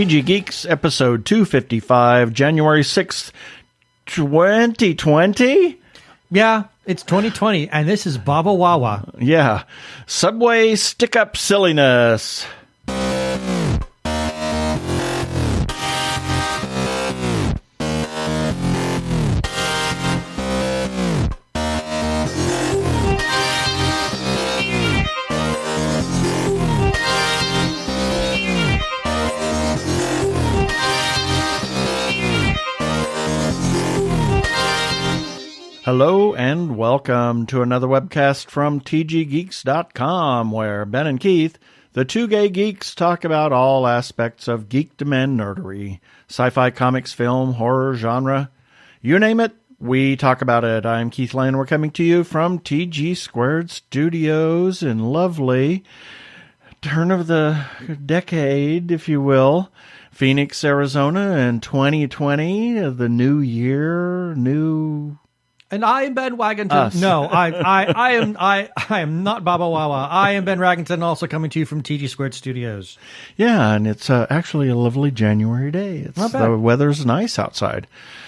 TG Geeks, episode 255, January 6th, 2020? Yeah, it's 2020, and this is Baba Wawa. Yeah. Subway stick-up silliness. Hello and welcome to another webcast from tggeeks.com, where Ben and Keith, the two gay geeks, talk about all aspects of geekdom and nerdery. Sci-fi, comics, film, horror, genre, you name it, we talk about it. I'm Keith Lane. We're coming to you from TG Squared Studios in lovely turn of the decade, if you will, Phoenix, Arizona, in 2020, the new year, new... And I am Ben Wagington. No, I am not Baba Wawa. I am Ben Wagington, also coming to you from TG Squared Studios. Yeah, and it's actually a lovely January day. The weather's nice outside,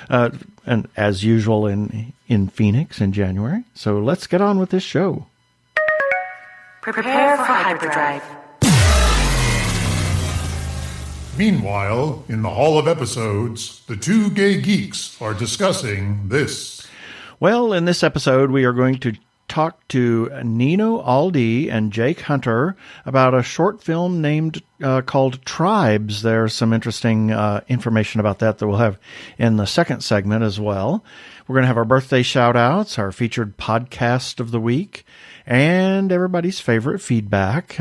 and as usual in Phoenix in January. So let's get on with this show. Prepare for hyperdrive. Meanwhile, in the Hall of Episodes, the two gay geeks are discussing this. Well, in this episode, we are going to talk to Nino, Aldi, and Jake Hunter about a short film called Tribes. There's some interesting information about that we'll have in the second segment as well. We're going to have our birthday shout-outs, our featured podcast of the week, and everybody's favorite feedback.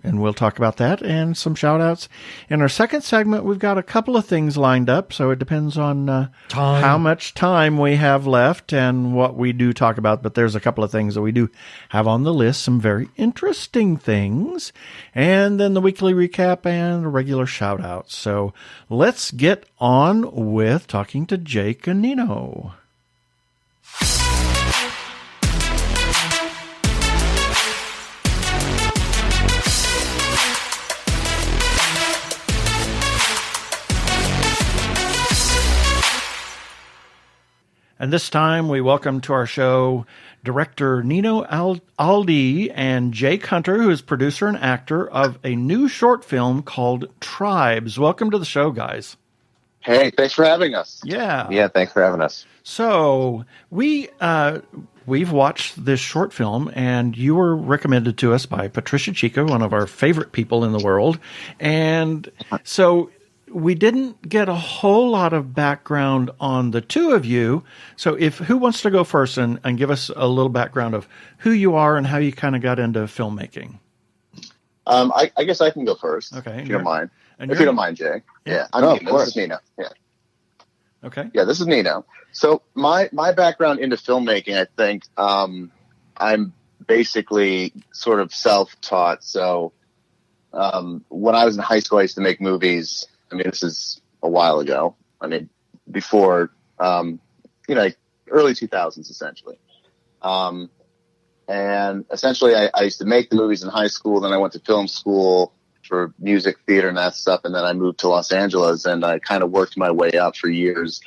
And we'll talk about that and some shout-outs. In our second segment, we've got a couple of things lined up, so it depends on how much time we have left and what we do talk about. But there's a couple of things that we do have on the list, some very interesting things. And then the weekly recap and the regular shout-outs. So let's get on with talking to Jake and Nino. And this time we welcome to our show director Nino Aldi and Jake Hunter, who is producer and actor of a new short film called Tribes. Welcome to the show, guys. Hey, thanks for having us. Yeah, thanks for having us. So we've watched this short film, and you were recommended to us by Patricia Chico, one of our favorite people in the world. And so we didn't get a whole lot of background on the two of you. So who wants to go first and give us a little background of who you are and how you kind of got into filmmaking? I guess I can go first. Okay. If you don't mind. If you don't mind, Jay. Yeah. This is Nino. Yeah. Okay. Yeah, this is Nino. So my background into filmmaking, I think, I'm basically sort of self-taught. So when I was in high school, I used to make movies. I mean, this is a while ago. I mean, before, early 2000s, essentially. And essentially, I used to make the movies in high school. Then I went to film school for music, theater, and that stuff. And then I moved to Los Angeles, and I kind of worked my way up for years.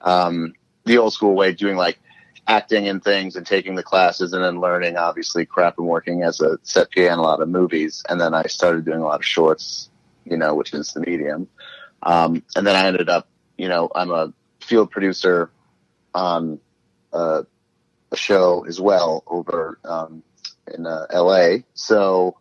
The old school way, doing like acting and things and taking the classes and then learning, obviously, crap and working as a set PA in a lot of movies. And then I started doing a lot of shorts, which is the medium. And then I ended up, I'm a field producer on a show as well over in LA. So,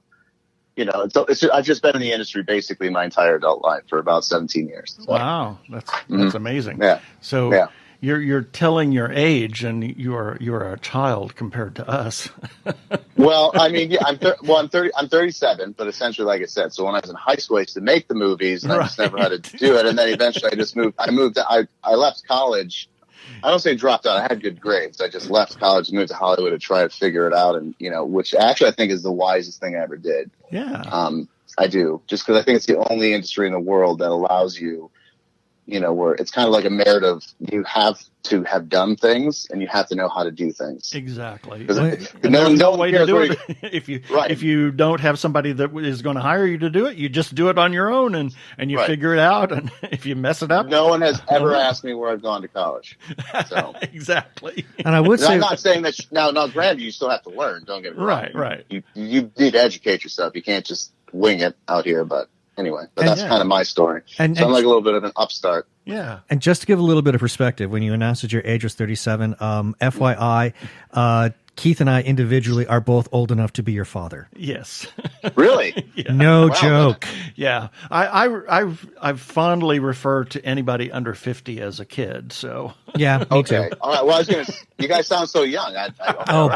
I've just been in the industry basically my entire adult life for about 17 years. So. Wow. That's amazing. Yeah. So yeah. You're telling your age, and you're a child compared to us. Well, I mean, yeah, I'm 30. I'm 37, but essentially, like I said, so when I was in high school, I used to make the movies, and I just never had to do it. And then eventually, I just moved. I left college. I don't say dropped out. I had good grades. I just left college and moved to Hollywood to try to figure it out, and which actually I think is the wisest thing I ever did. Yeah. I do, just because I think it's the only industry in the world that allows you where it's kind of like a merit of you have to have done things and you have to know how to do things. Exactly. No way to do it. If you don't have somebody that is going to hire you to do it, you just do it on your own and you figure it out. And if you mess it up, no one has ever asked me where I've gone to college. So exactly. And I would say, I'm not saying that now, granted, you still have to learn. Don't get me wrong. Right. You need to educate yourself. You can't just wing it out here. But anyway, that's kind of my story. So I'm like a little bit of an upstart. Yeah. And just to give a little bit of perspective, when you announced that your age was 37, FYI, Keith and I individually are both old enough to be your father. Yes. Really? Yeah. No joke. Yeah. I fondly refer to anybody under 50 as a kid. So yeah, me okay. too. All right. Well, you guys sound so young.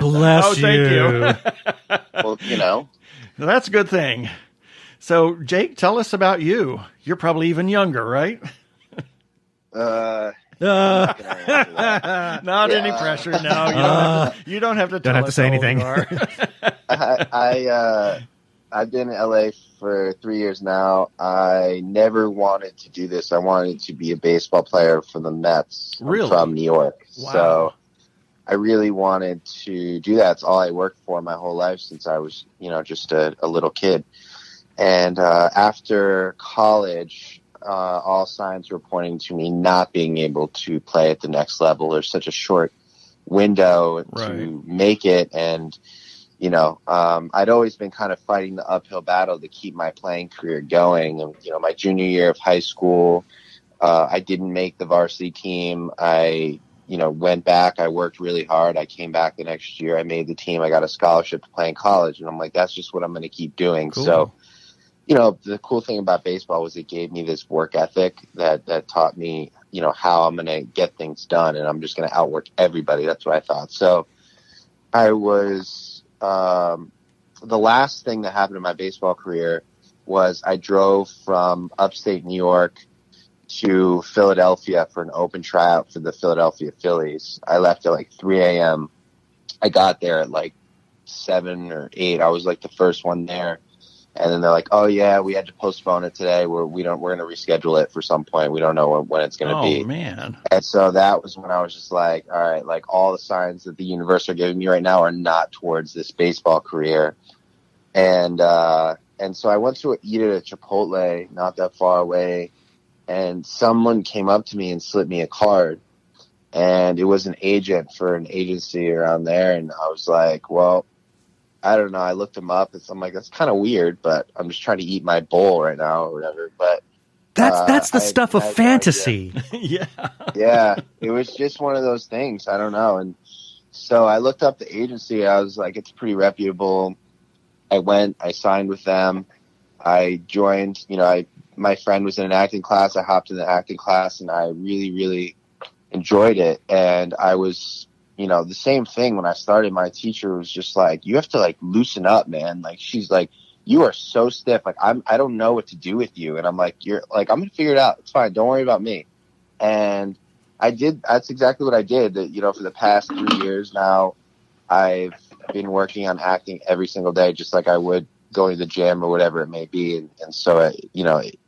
Bless you. Thank you. Well, that's a good thing. So Jake, tell us about you. You're probably even younger, right? Not any pressure. No, you don't have to. Don't have to say anything. I've been in LA for 3 years now. I never wanted to do this. I wanted to be a baseball player for the Mets. Really? I'm from New York. Wow. So I really wanted to do that. It's all I worked for my whole life since I was, just a little kid. And after college, all signs were pointing to me not being able to play at the next level. There's such a short window to make it. And, I'd always been kind of fighting the uphill battle to keep my playing career going. And, my junior year of high school, I didn't make the varsity team. I went back. I worked really hard. I came back the next year. I made the team. I got a scholarship to play in college. And I'm like, that's just what I'm going to keep doing. Cool. So, the cool thing about baseball was it gave me this work ethic that taught me, how I'm going to get things done, and I'm just going to outwork everybody. That's what I thought. So I was, the last thing that happened in my baseball career was I drove from upstate New York to Philadelphia for an open tryout for the Philadelphia Phillies. I left at like 3 a.m. I got there at like 7 or 8. I was like the first one there. And then they're like, "Oh yeah, we had to postpone it today. We're going to reschedule it for some point. We don't know when it's going to be." Oh man! And so that was when I was just like, "All right, like all the signs that the universe are giving me right now are not towards this baseball career." And so I went to eat at a Chipotle not that far away, and someone came up to me and slipped me a card, and it was an agent for an agency around there, and I was like, "Well, I don't know." I looked him up, and so I'm like, that's kind of weird, but I'm just trying to eat my bowl right now or whatever. But that's the stuff of fantasy. Yeah. It was just one of those things. I don't know. And so I looked up the agency. I was like, it's pretty reputable. I went, I signed with them. I joined, my friend was in an acting class. I hopped in the acting class, and I really, really enjoyed it. And I was, the same thing when I started. My teacher was just like, you have to like loosen up, man. Like, she's like, you are so stiff. Like, I don't know what to do with you. And I'm like, I'm going to figure it out. It's fine. Don't worry about me. And I did. That's exactly what I did. For the past 3 years now, I've been working on acting every single day, just like I would going to the gym or whatever it may be. And so,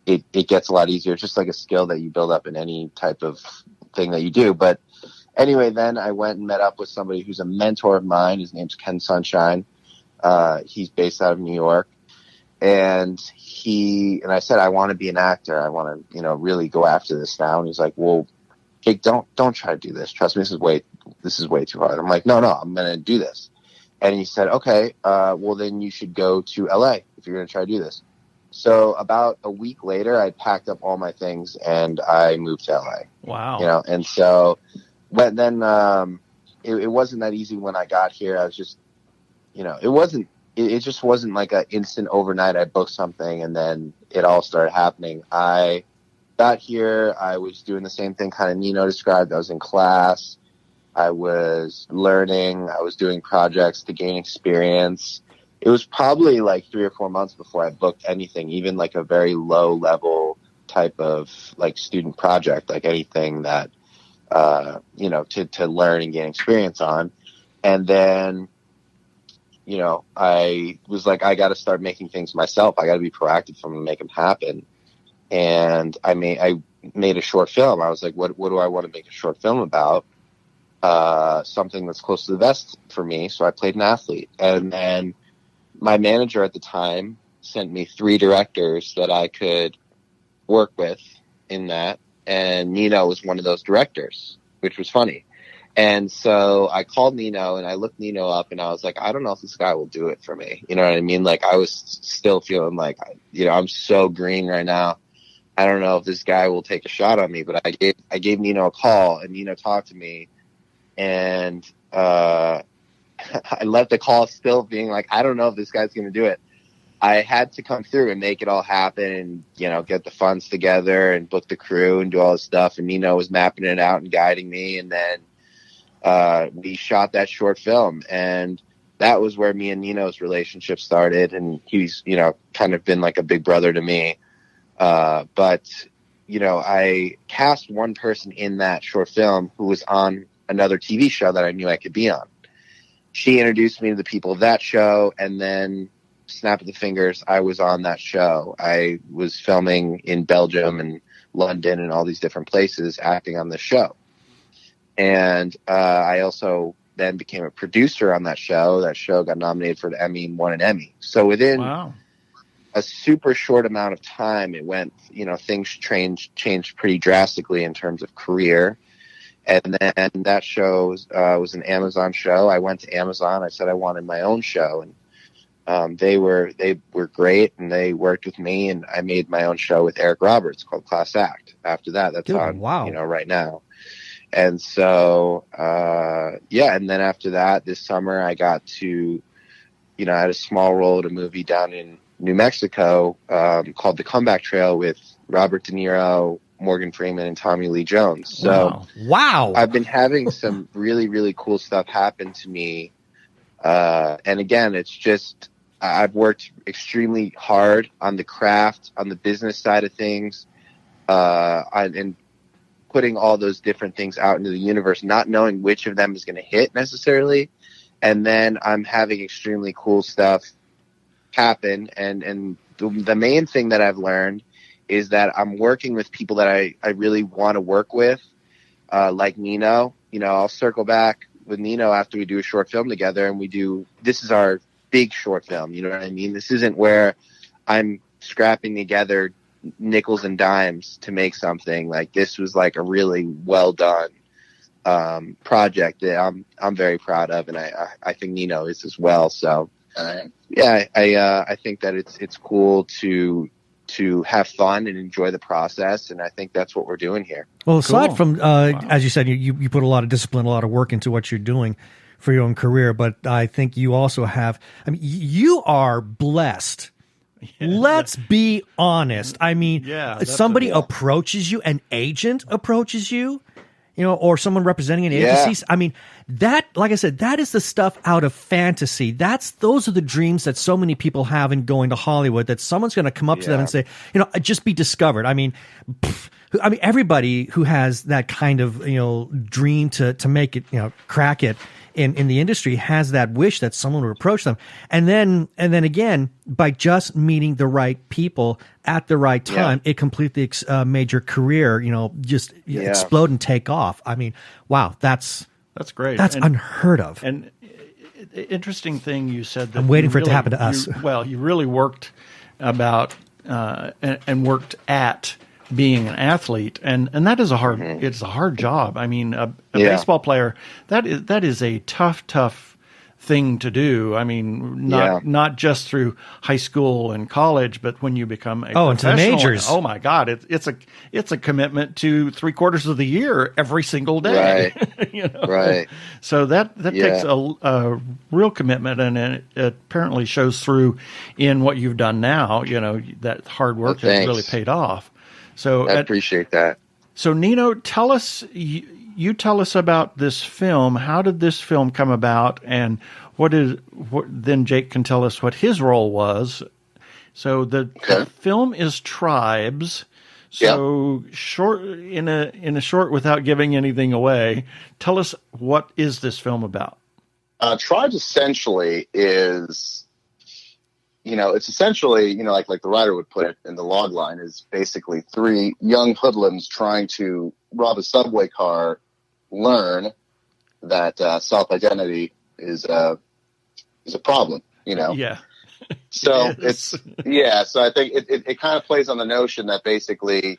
it gets a lot easier. It's just like a skill that you build up in any type of thing that you do. But anyway, then I went and met up with somebody who's a mentor of mine. His name's Ken Sunshine. He's based out of New York. And I said, I want to be an actor. I want to, really go after this now. And he's like, well, Jake, don't try to do this. Trust me, this is way too hard. I'm like, no, I'm going to do this. And he said, okay, well then you should go to LA if you're going to try to do this. So about a week later, I packed up all my things and I moved to LA. Wow. And so, but then it wasn't that easy when I got here. I was just, it just wasn't like an instant overnight. I booked something and then it all started happening. I got here. I was doing the same thing kind of Nino described. I was in class. I was learning. I was doing projects to gain experience. It was probably like 3 or 4 months before I booked anything, even like a very low level type of like student project, like anything that, to learn and gain experience on. And then, I was like, I got to start making things myself. I got to be proactive from to make them happen. And I made a short film. I was like, what do I want to make a short film about? Something that's close to the vest for me. So I played an athlete. And then my manager at the time sent me 3 directors that I could work with in that. And Nino was one of those directors, which was funny. And so I called Nino and I looked Nino up and I was like, I don't know if this guy will do it for me. You know what I mean? Like, I was still feeling like, I'm so green right now. I don't know if this guy will take a shot on me, but I gave Nino a call and Nino talked to me, and I left the call still being like, I don't know if this guy's going to do it. I had to come through and make it all happen and, get the funds together and book the crew and do all this stuff. And Nino was mapping it out and guiding me. And then we shot that short film, and that was where me and Nino's relationship started. And he's, kind of been like a big brother to me. But I cast one person in that short film who was on another TV show that I knew I could be on. She introduced me to the people of that show, and then snap of the fingers, I was on that show. I was filming in Belgium and London and all these different places, acting on the show. And I also then became a producer on that show. That show got nominated for the Emmy and won an Emmy. So within a super short amount of time, it went, things changed pretty drastically in terms of career. And then that show was an Amazon show. I went to Amazon. I said I wanted my own show, and they were great, and they worked with me, and I made my own show with Eric Roberts called Class Act. After that, that's on right now. And so and then after that, this summer I got to I had a small role at a movie down in New Mexico called The Comeback Trail with Robert De Niro, Morgan Freeman, and Tommy Lee Jones. So wow. I've been having some really, really cool stuff happen to me. And again, it's just, I've worked extremely hard on the craft, on the business side of things, and putting all those different things out into the universe, not knowing which of them is going to hit necessarily. And then I'm having extremely cool stuff happen. And the main thing that I've learned is that I'm working with people that I really want to work with, like Nino. I'll circle back with Nino after we do a short film together, and this is our big short film. You know what I mean? This isn't where I'm scrapping together nickels and dimes to make something. Like, this was like a really well done project that I'm very proud of, and I think Nino is as well. So I think that it's cool to have fun and enjoy the process, and I think that's what we're doing here. Well, aside from as you said, you put a lot of discipline, a lot of work into what you're doing for your own career, but I think you also have, you are blessed. Let's be honest. Somebody approaches you, an agent approaches you, or someone representing an agency. That, like I said, that is the stuff out of fantasy. Those are the dreams that so many people have in going to Hollywood, that someone's going to come up to them and say, just be discovered. Everybody who has that kind of, dream to make it, crack it in the industry has that wish that someone would approach them. And then again, by just meeting the right people at the right time, it completely made your career, explode and take off. Wow, that's great. That's unheard of. And interesting thing you said. That I'm waiting for it to happen to us. You really worked about and worked at being an athlete, and that is it's a hard job. A baseball player, that is a tough thing to do. Not just through high school and college, but when you become a professional, into the majors. Oh my God, it's a commitment to 3/4 of the year every single day. Right. Right. So that takes a real commitment, and it apparently shows through in what you've done now. That hard work has really paid off. So I appreciate that. So Nino, tell us. You tell us about this film. How did this film come about, and then Jake can tell us what his role was. So the film is Tribes. So short in a short, without giving anything away, tell us, what is this film about? Tribes essentially is, it's essentially, like the writer would put it in the log line, is basically three young hoodlums trying to rob a subway car, learn that self-identity is a problem, Yeah. So so I think it kind of plays on the notion that basically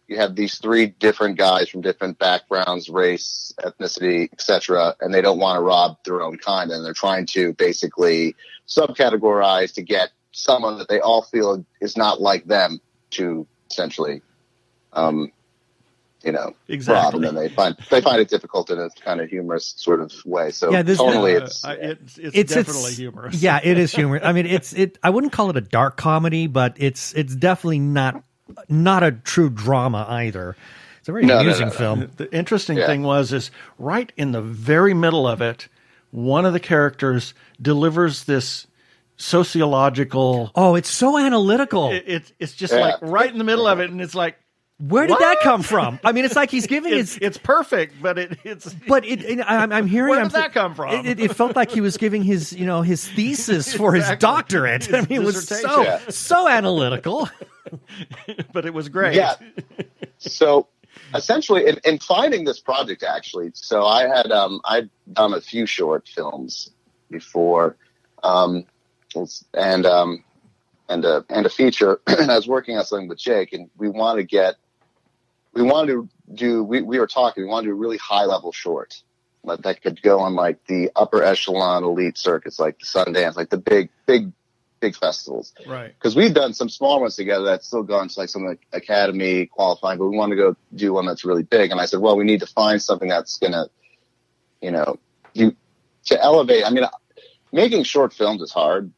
you have these three different guys from different backgrounds, race, ethnicity, etc., and they don't want to rob their own kind, and they're trying to basically subcategorize to get someone that they all feel is not like them to essentially, exactly. rob, and then they find it difficult in a kind of humorous sort of way. So totally, it's definitely humorous. Yeah, it is humorous. I mean, I wouldn't call it a dark comedy, but it's definitely not a true drama either. It's a very amusing film. The interesting thing is right in the very middle of it, one of the characters delivers this sociological. Oh, it's so analytical. It's just like right in the middle of it, and it's like, where did that come from? I mean, it's like he's giving it's perfect, but I'm hearing. Where did that come from? It felt like he was giving his thesis for his doctorate. I mean, it was so analytical, but it was great. Yeah. So essentially, in finding this project, actually, so I'd done a few short films before, and a feature, and I was working on something with Jake, and we wanted to do a really high level short that could go on like the upper echelon elite circuits, like the Sundance, like the big festivals. Right. Because we've done some small ones together that's still gone to like some like Academy qualifying, but we want to go do one that's really big. And I said, well, we need to find something that's gonna, to elevate. I mean, making short films is hard,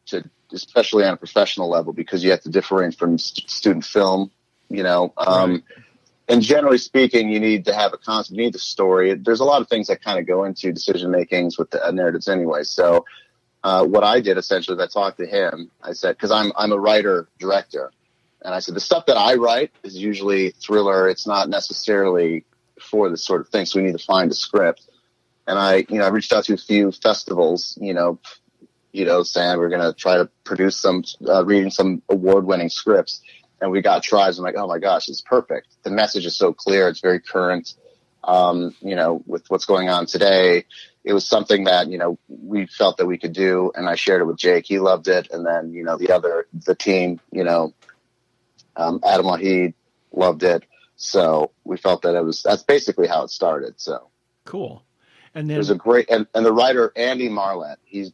especially on a professional level, because you have to differentiate from student film, Right. And generally speaking, you need to have a concept, you need the story. There's a lot of things that kind of go into decision makings with the narratives anyway. So what I did essentially is I talked to him. I said, because I'm a writer director, and I said the stuff that I write is usually thriller. It's not necessarily for this sort of thing. So we need to find a script. And I reached out to a few festivals, saying we're going to try to produce reading some award-winning scripts. And we got tries. I'm like, oh my gosh, it's perfect. The message is so clear. It's very current, with what's going on today. It was something that, we felt that we could do. And I shared it with Jake. He loved it. And then, the team, Adam Wahid loved it. So we felt that that's basically how it started. So cool. And then there's a great, and the writer, Andy Marlett, he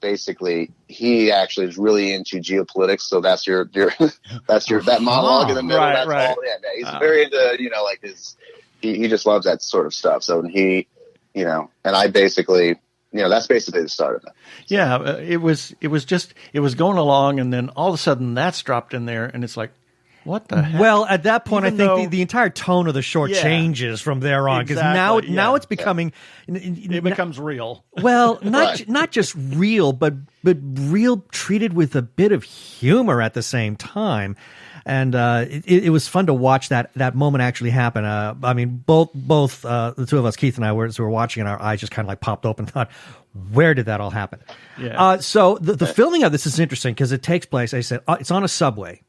actually is really into geopolitics. So that's that monologue in the middle. Right, that's right. all in. He's very into, he just loves that sort of stuff. So and I basically, that's basically the start of it. Yeah. It was going along, and then all of a sudden that's dropped in there, and it's like, what the heck? Well, at that point, I think the entire tone of the short changes from there on, because now it's becoming it becomes real. Well, not just real, but real treated with a bit of humor at the same time. And it was fun to watch that moment actually happen. I mean, both the two of us, Keith and I, as we were watching, and our eyes just kind of like popped open. Thought, where did that all happen? Yeah. So the filming of this is interesting because it takes place. I said it's on a subway.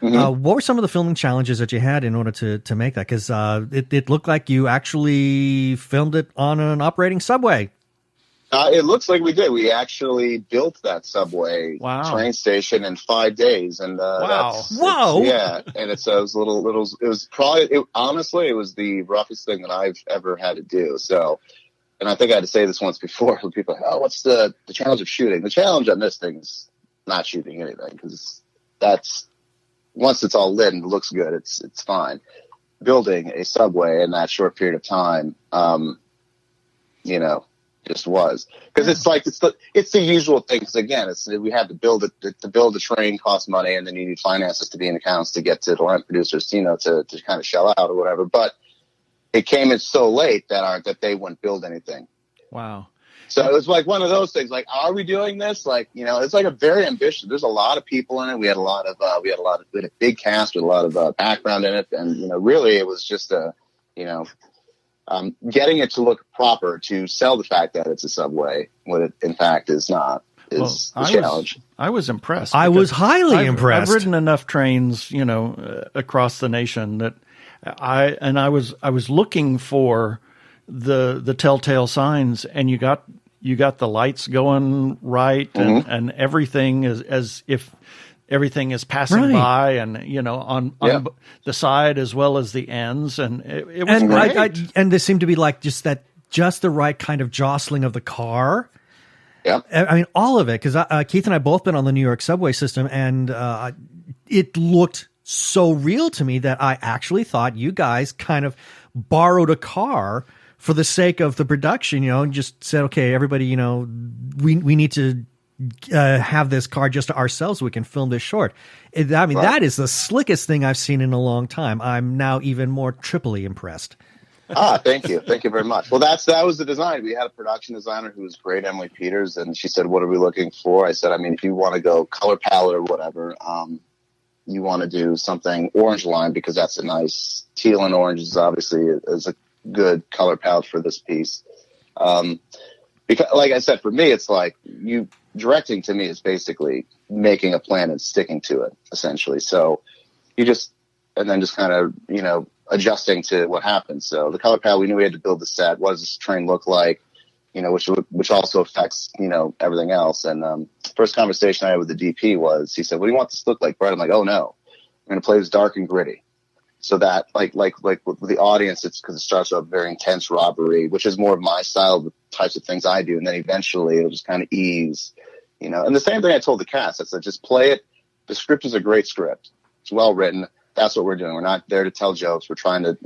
Mm-hmm. What were some of the filming challenges that you had in order to make that? Because it looked like you actually filmed it on an operating subway. It looks like we did. We actually built that subway train station in 5 days, and whoa, yeah. And it was honestly, it was the roughest thing that I've ever had to do. So, and I think I had to say this once before. People are like, oh, what's the challenge of shooting? The challenge on this thing is not shooting anything, because once it's all lit and it looks good, it's fine. Building a subway in that short period of time, just was, because it's the usual thing. Because again, we had to build a train costs money, and then you need finances to be in accounts to get to the rent producers, to kind of shell out or whatever. But it came in so late that they wouldn't build anything. Wow. So it was like one of those things, like, are we doing this? Like, it's like a very ambitious. There's a lot of people in it. We had a big cast with a lot of background in it. And, really it was just getting it to look proper, to sell the fact that it's a subway, what it in fact is not. is the challenge. I was impressed. I was highly impressed. I've ridden enough trains, across the nation that I was looking for the telltale signs, and you got the lights going right, and everything is as if everything is passing by, and on the side as well as the ends, and it was great. And there seemed to be like just the right kind of jostling of the car. Yeah, I mean, all of it, because Keith and I both been on the New York subway system, and it looked so real to me that I actually thought you guys kind of borrowed a car for the sake of the production, and just said, okay, everybody, we need to have this car just to ourselves so we can film this short. That is the slickest thing I've seen in a long time. I'm now even more triply impressed. Thank you very much. Well, that was the design. We had a production designer who was great, Emily Peters, and she said, "What are we looking for?" I said, if you want to go color palette or whatever, you want to do something orange line, because that's a nice teal, and orange is obviously is a good color palette for this piece. Because, like I said, for me, it's like directing to me is basically making a plan and sticking to it, essentially. So and then just kind of, adjusting to what happens. So the color palette, we knew we had to build the set. What does this train look like? Which also affects, everything else. And first conversation I had with the DP was, he said, "What do you want this to look like, Brett?" I'm like, "Oh no, I'm going to play this dark and gritty." So that like with the audience, it's because it starts off very intense robbery, which is more of my style, the types of things I do. And then eventually it'll just kind of ease, and the same thing I told the cast. I said, just play it. The script is a great script. It's well written. That's what we're doing. We're not there to tell jokes. We're trying to,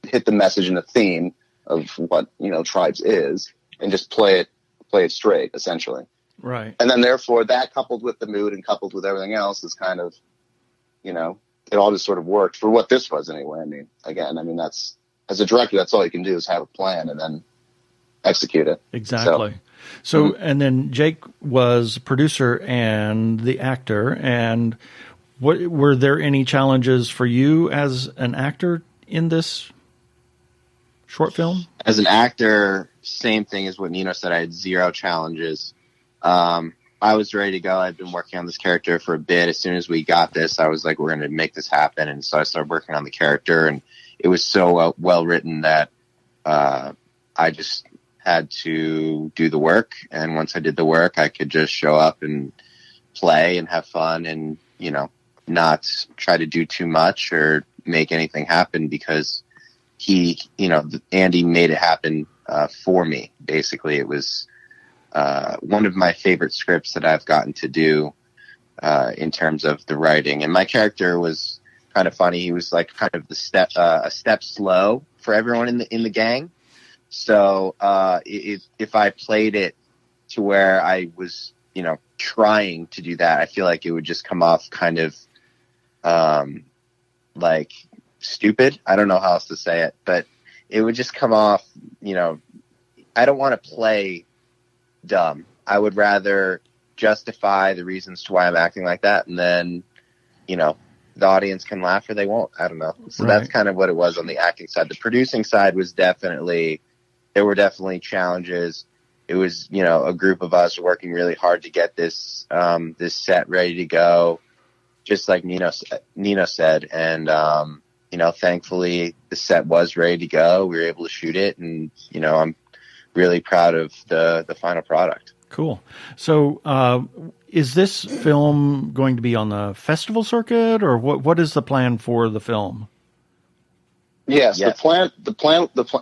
hit the message and the theme of what, Tribes is, and just play it straight, essentially. Right. And then therefore that, coupled with the mood and coupled with everything else, is kind of, it all just sort of worked for what this was anyway. That's, as a director, that's all you can do is have a plan and then execute it. Exactly. So and then Jake was producer and the actor. And were there any challenges for you as an actor in this short film? As an actor, same thing as what Nino said. I had zero challenges. I was ready to go. I'd been working on this character for a bit. As soon as we got this, I was like, we're going to make this happen. And so I started working on the character, and it was so well written that I just had to do the work. And once I did the work, I could just show up and play and have fun and, not try to do too much or make anything happen, because Andy made it happen for me. Basically, it was one of my favorite scripts that I've gotten to do in terms of the writing. And my character was kind of funny. He was like kind of a step slow for everyone in the gang. So if I played it to where I was, trying to do that, I feel like it would just come off kind of like stupid. I don't know how else to say it, but it would just come off, I don't want to play dumb. I would rather justify the reasons to why I'm acting like that, and then, the audience can laugh or they won't. I don't know. So That's kind of what it was on the acting side. The producing side was there were definitely challenges. It was, a group of us working really hard to get this set ready to go, just like Nino said. And, thankfully the set was ready to go. We were able to shoot it, and, I'm really proud of the final product. Cool. So, is this film going to be on the festival circuit, or what is the plan for the film? Yes. The plan.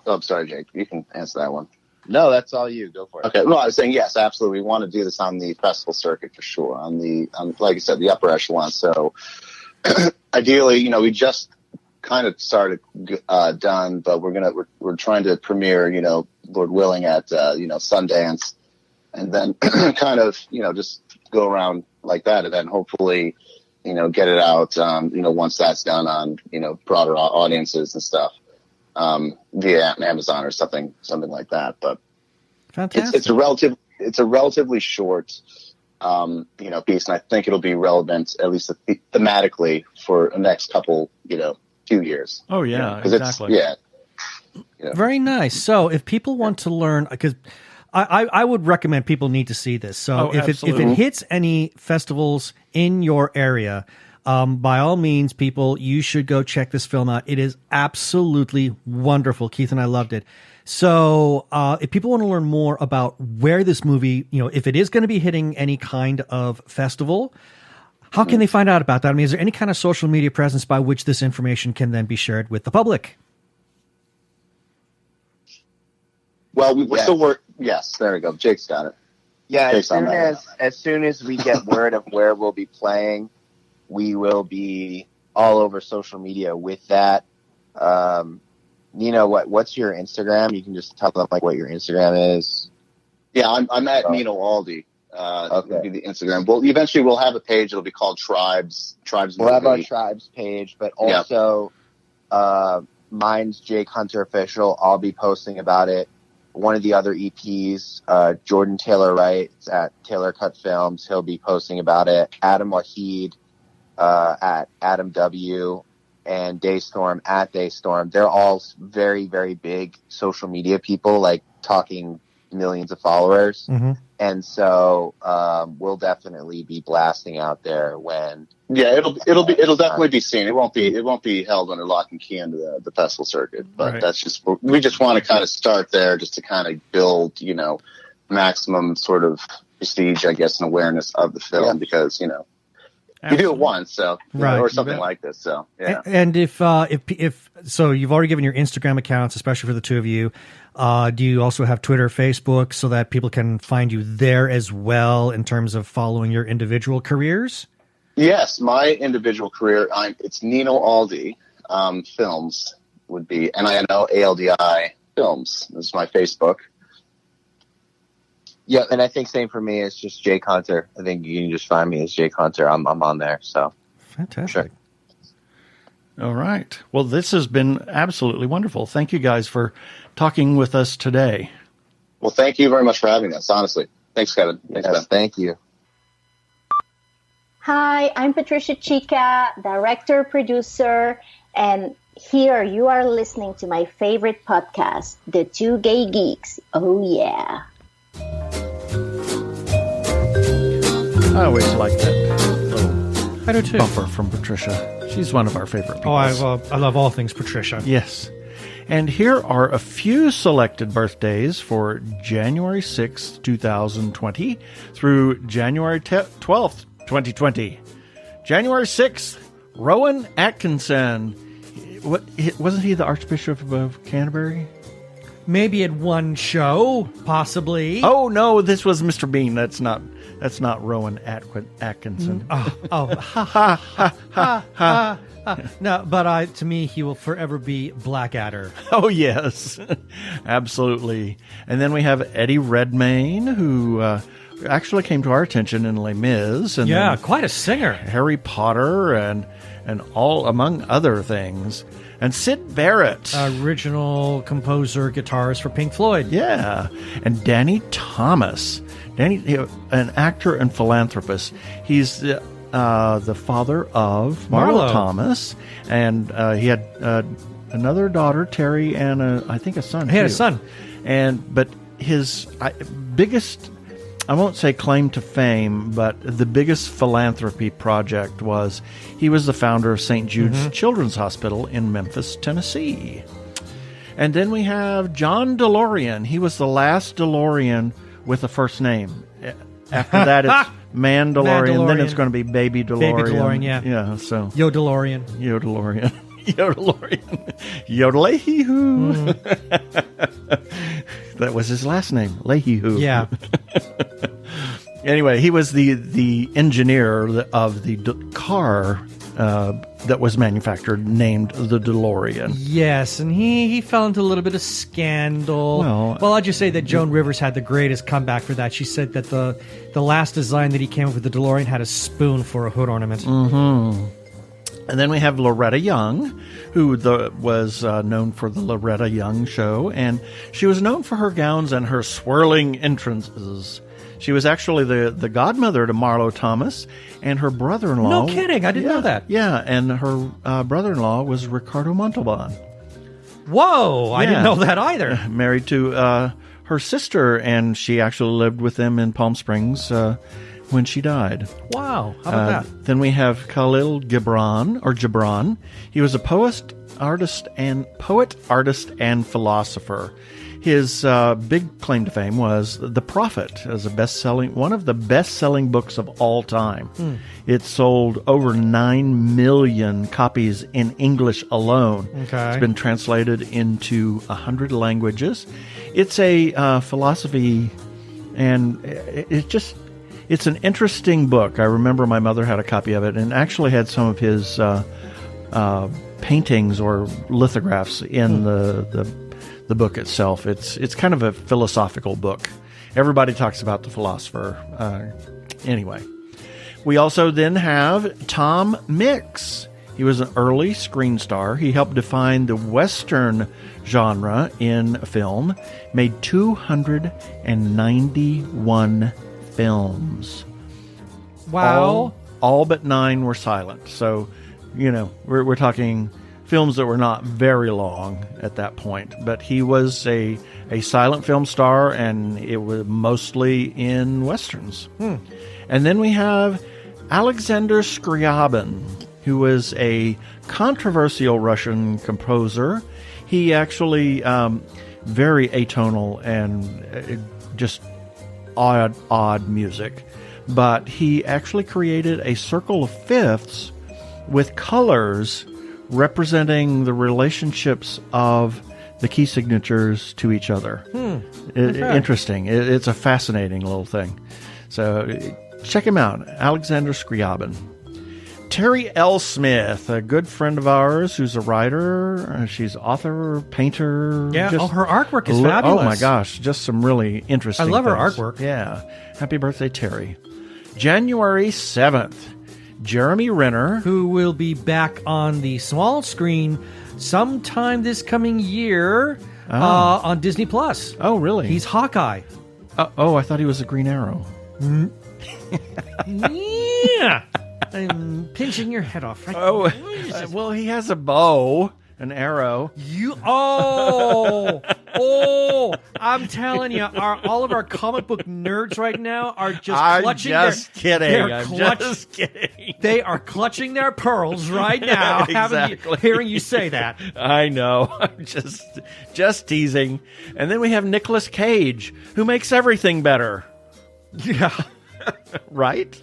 I'm sorry, Jake. You can answer that one. No, that's all you. Go for it. Okay. No, I was saying yes, absolutely. We want to do this on the festival circuit for sure. On like you said, the upper echelon. So ideally, we just kind of started done, but we're trying to premiere, Lord willing, at Sundance, and then kind of just go around like that, and then hopefully get it out once that's done on broader audiences and stuff via Amazon or something like that. But fantastic. It's a relatively short piece, and I think it'll be relevant at least thematically for the next couple few years. Oh yeah, exactly. Yeah. Very nice. So if people want to learn, because I would recommend people need to see this. So if it hits any festivals in your area, by all means, people, you should go check this film out. It is absolutely wonderful. Keith and I loved it. So if people want to learn more about where this movie, if it is going to be hitting any kind of festival, how can they find out about that? I mean, is there any kind of social media presence by which this information can then be shared with the public? Well, we're still working. Yes, there we go. Jake's got it. Yeah, as soon as we get word of where we'll be playing, we will be all over social media with that. Nino, what's your Instagram? You can just tell them what your Instagram is. Yeah, I'm at Nino Aldi. Would be the Instagram. Well, eventually we'll have a page. It'll be called Tribes. We'll have our Tribes page, but also mine's Jake Hunter Official. I'll be posting about it. One of the other EPs, Jordan Taylor Wright, at Taylor Cut Films. He'll be posting about it. Adam Wahid at Adam W. and Daystorm at Daystorm. They're all very, very big social media people, talking millions of followers. Mm-hmm. And so we'll definitely be blasting out there when. Yeah, it'll definitely be seen. It won't be held under lock and key into the festival circuit. But that's we just want to kind of start there, just to kind of build, maximum sort of prestige, I guess, and awareness of the film, because you do it once, so or something like this. So yeah. And if so, you've already given your Instagram accounts, especially for the two of you. Do you also have Twitter, Facebook, so that people can find you there as well in terms of following your individual careers? Yes, my individual career, it's Nino Aldi Films would be NINO ALDI Films. This is my Facebook. Yeah, and I think same for me. It's just Jake Hunter. I think you can just find me as Jake Hunter. I'm on there. So fantastic. Sure. All right. Well, this has been absolutely wonderful. Thank you guys for talking with us today. Well, thank you very much for having us. Honestly, thanks, Kevin. Thanks, yes, Ben. Thank you. Hi, I'm Patricia Chica, director, producer, and here you are listening to my favorite podcast, The Two Gay Geeks. Oh, yeah. I always like that little I do too. bumper from Patricia. She's one of our favorite people. I love all things Patricia. Yes. And here are a few selected birthdays for January 6th, 2020 through January 12th, 2020. January 6th, Rowan Atkinson. Wasn't he the Archbishop of Canterbury? Maybe at one show, possibly. Oh, no, this was Mr. Bean. That's not Rowan Atkinson. No, but to me, he will forever be Blackadder. Oh, yes, absolutely. And then we have Eddie Redmayne, who actually came to our attention in Les Mis. And quite a singer. Harry Potter and all, among other things. And Syd Barrett. Original composer, guitarist for Pink Floyd. Yeah. And Danny Thomas. An actor and philanthropist. He's the father of Marlo Thomas. And he had another daughter, Terry, and I think a son. He had a son. But his biggest, I won't say claim to fame, but the biggest philanthropy project was he was the founder of St. Jude's Children's Hospital in Memphis, Tennessee. And then we have John DeLorean. He was the last DeLorean with a first name. After that, it's Mandalorian. Then it's going to be Baby DeLorean. Baby DeLorean, yeah. Yeah, so. Yo DeLorean. Yodelorian. Yodelay-hoo. That was his last name, Leahy-hoo. Yeah. Anyway, he was the engineer of the car that was manufactured, named the DeLorean. Yes, and he fell into a little bit of scandal. Well, I'll just say that Joan Rivers had the greatest comeback for that. She said that the last design that he came up with, the DeLorean, had a spoon for a hood ornament. Mm-hmm. And then we have Loretta Young, who was known for the Loretta Young Show, and she was known for her gowns and her swirling entrances. She was actually the godmother to Marlo Thomas, and her brother-in-law... No kidding, I didn't know that. Yeah, and her brother-in-law was Ricardo Montalban. Whoa, I didn't know that either. Married to her sister, and she actually lived with them in Palm Springs when she died. Wow, how about that? Then we have Khalil Gibran. He was a poet, artist, and philosopher. His big claim to fame was The Prophet, as one of the best-selling books of all time. It sold over 9 million copies in English alone. Okay. It's been translated into 100 languages. It's a philosophy, and it's an interesting book. I remember my mother had a copy of it and actually had some of his paintings or lithographs in the book itself. It's kind of a philosophical book. Everybody talks about the philosopher. Anyway, we also then have Tom Mix. He was an early screen star. He helped define the Western genre in film, made 291 films. Wow. All but 9 were silent. So, we're talking films that were not very long at that point. But he was a silent film star, and it was mostly in Westerns. And then we have Alexander Scriabin, who was a controversial Russian composer. He actually very atonal and just odd music. But he actually created a circle of fifths with colors representing the relationships of the key signatures to each other. Okay. Interesting. It's a fascinating little thing. So check him out, Alexander Scriabin. Terry L. Smith, a good friend of ours who's a writer. She's author, painter. Yeah, her artwork is fabulous. Oh my gosh, just some really interesting I love her things. artwork. Yeah. Happy birthday, Terry. January 7th, Jeremy Renner. Who will be back on the small screen sometime this coming year on Disney+. Oh, really? He's Hawkeye. I thought he was a Green Arrow. Yeah. I'm pinching your head off. Right? Well, he has a bow, an arrow. I'm telling you, all of our comic book nerds right now are just clutching just kidding. They are clutching their pearls right now, Exactly. hearing you say that. I know. I'm just teasing. And then we have Nicolas Cage, who makes everything better. Yeah. Right?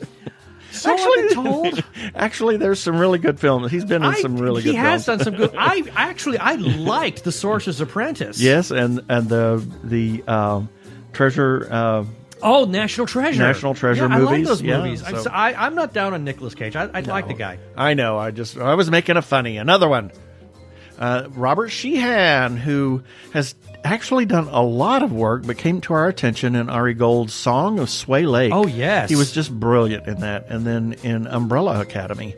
So I've been told. Actually, there's some really good films. He's been in some really good films. He has done some good. I liked The Sorcerer's Apprentice. Yes, and the Treasure. National Treasure. National Treasure movies. I like those Yeah, movies. so- I'm not down on Nicolas Cage. I like the guy. I know. I was making a funny. Another one. Robert Sheehan, who has actually done a lot of work, but came to our attention in Ari Gold's Song of Sway Lake. Oh, yes. He was just brilliant in that. And then in Umbrella Academy.